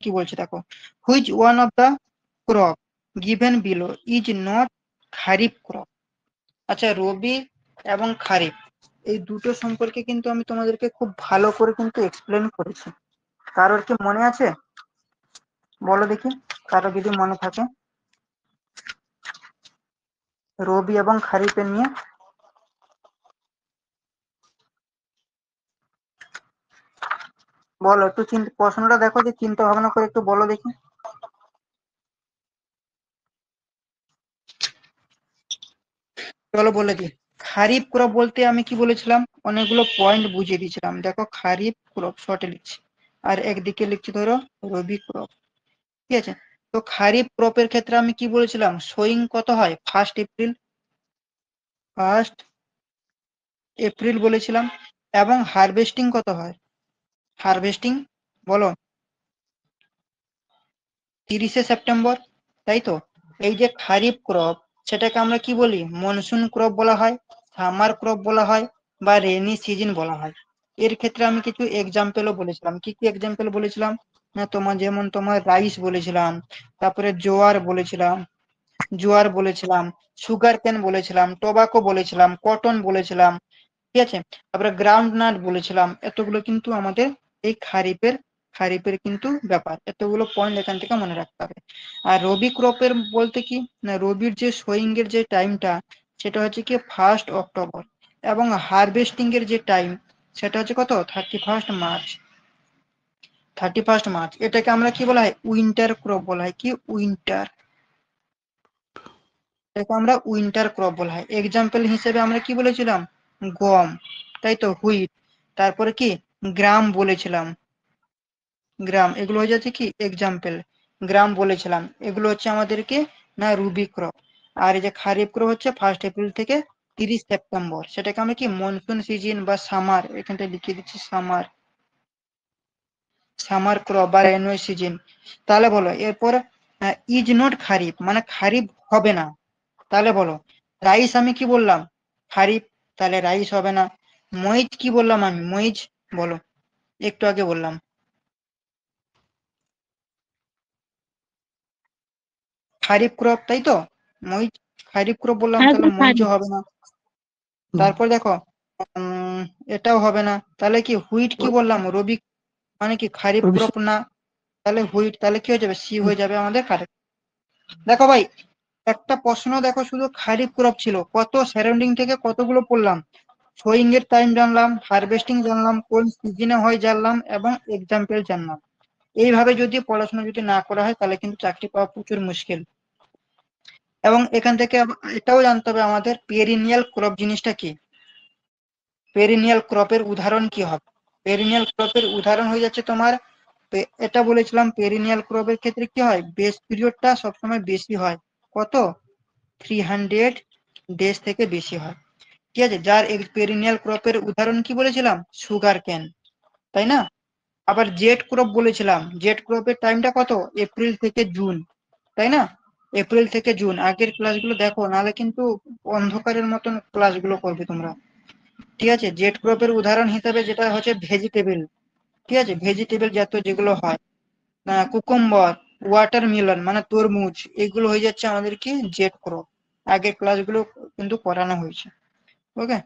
কি বলছে দেখো, which one of the crop given below is not kharif crop. আচ্ছা, রবি এবং খারিফ এই দুটো সম্পর্কে কিন্তু আমি তোমাদেরকে খুব ভালো করে কিন্তু এক্সপ্লেন করেছি। কারোর কি মনে আছে? বলো দেখি, কারো যদি মনে থাকে রবি এবং খারিফের নিয়ে। বলো একটু, প্রশ্নটা দেখো যে চিন্তা ভাবনা করে একটু বলো দেখি। চলো বলে দিই। খারিফ ক্রপ বলতে আমি কি বলেছিলাম, অনেকগুলো পয়েন্ট বুঝিয়ে দিয়েছিলাম। দেখো, খারিফ ক্রপ শর্টে লিখছি, আর একদিকে লিখছি ধরো রবি ক্রপ। ঠিক আছে, তো খারিফ ক্রপের ক্ষেত্রে আমি কি বলেছিলাম, সোয়িং কত হয়, 1 এপ্রিল বলেছিলাম, এবং হারভেস্টিং কত হয়, হারভেস্টিং বলো 30শে সেপ্টেম্বর, তাই তো। এই যে খারিফ ক্রপ, সেটাকে আমরা কি বলি, মনসুন ক্রপ বলা হয়, সামার ক্রপ বলা হয়, বা রেনি সিজন বলা হয়। এর ক্ষেত্রে আমি কিছু এক্সাম্পলও বলেছিলাম। কি কি এক্সাম্পল বলেছিলাম না, যেমন তোমার রাইস বলেছিলাম, তারপরে জোয়ার বলেছিলাম, সুগার কেন বলেছিলাম, টোবাকো বলেছিলাম, কটন বলেছিলাম। ঠিক আছে, তারপরে গ্রাউন্ড নাট বলেছিলাম। এতগুলো কিন্তু আমাদের এই খারিফের কিন্তু ব্যাপার, এতগুলো পয়েন্ট এখান থেকে মনে রাখতে হবে। আর রবি ক্রপের বলতে কি না, রবির যে সোয়িং এর যে টাইমটা, সেটা হচ্ছে কি 1 অক্টোবর, এবং হারভেস্টিং এর যে টাইম, সেটা হচ্ছে কত, 31 মার্চ। 31 মার্চ, এটাকে আমরা কি বলা হয়, উইন্টার ক্রপ বলা হয়। কি উইন্টার, এটাকে আমরা উইন্টার ক্রপ বলা হয়। এক্সাম্পল হিসেবে আমরা কি বলেছিলাম, গম, তাই তো, হুইট, তারপরে কি গ্রাম বলেছিলাম, গ্রাম, এগুলো হয়ে যাচ্ছে কি এক্সাম্পল। গ্রাম বলেছিলাম, এগুলো হচ্ছে আমাদেরকে না রুবি ক্রপ। আর এই যে খারিফ ক্রপ হচ্ছে 1 এপ্রিল থেকে 30 সেপ্টেম্বর, সেটাকে আমরা কি মনসুন সিজন বা সামার, এখানটা লিখে দিচ্ছি সামার, সামার ক্রপ বা রেনওয়ে সিজন। তাহলে বলো এরপর, ইজ নট খারিফ মানে খারিফ হবে না। তাহলে বলো, রাইস আমি কি বললাম, খারিফ, তাহলে রাইস হবে না। মরিচ কি বললাম আমি, মরিচ, বলো, একটু আগে বললাম খারিফ ক্রপ, তাই তো। মরিচ খারিফ ক্রপ বললাম, হ্যাঁ তাহলে স্যার, মরিচও খারিফ। হবে না। তারপর দেখো, এটাও হবে না। তাহলে কি হুইট কি বললাম, রবি মানে কি খারিফ ক্রপ না, তাহলে হুইট, তাহলে কি হয়ে যাবে, সি হয়ে যাবে আমাদের কারেক্ট। দেখো ভাই, একটা প্রশ্ন দেখো, শুধু খারিফ ক্রপ ছিল, কত সারাউন্ডিং থেকে কতগুলো পড়লাম, সোয়িং এর টাইম জানলাম, হারভেস্টিং জানলাম, কোন সিজনে হয় জানলাম, এবং এক্সাম্পল জানলাম। এইভাবে যদি পড়াশোনা যদি না করা হয়, তাহলে কিন্তু চাকরি পাওয়া প্রচুর মুশকিল। এবং এখান থেকে এটাও জানতে হবে আমাদের, পেরিনিয়াল ক্রপ জিনিসটা কি, পেরিনিয়াল ক্রপের উদাহরণ কি হবে। পেরিনিয়াল ক্রপের উদাহরণ হয়ে যাচ্ছে তোমার, এটা বলেছিলাম, পেরিনিয়াল ক্রপের ক্ষেত্রে কি হয়, বেস পিরিয়ডটা সবসময় বেশি হয়, কত, 300 ডেজ থেকে বেশি হয়। ঠিক আছে, যার পেরিনিয়াল ক্রপের উদাহরণ কি বলেছিলাম, সুগার কেন, তাই না। আবার জেট ক্রপ বলেছিলাম, জেট ক্রপের টাইমটা কত, এপ্রিল থেকে জুন, তাই না। এপ্রিল থেকে জুন, আগের ক্লাসগুলো দেখো, নাহলে কিন্তু অন্ধকারের মতন ক্লাসগুলো করবে তোমরা। ঠিক আছে, জেট ক্রপের উদাহরণ হিসেবে যেটা হচ্ছে ভেজিটেবল, ঠিক আছে, ভেজিটেবল জাতীয় যেগুলো হয়, কুকুম্বর, ওয়াটারমেলন মানে তরমুজ, এগুলো হয়ে যাচ্ছে আমাদের কি জেট ক্রপ। আগের ক্লাসগুলো কিন্তু করানো হয়েছে। ওকে।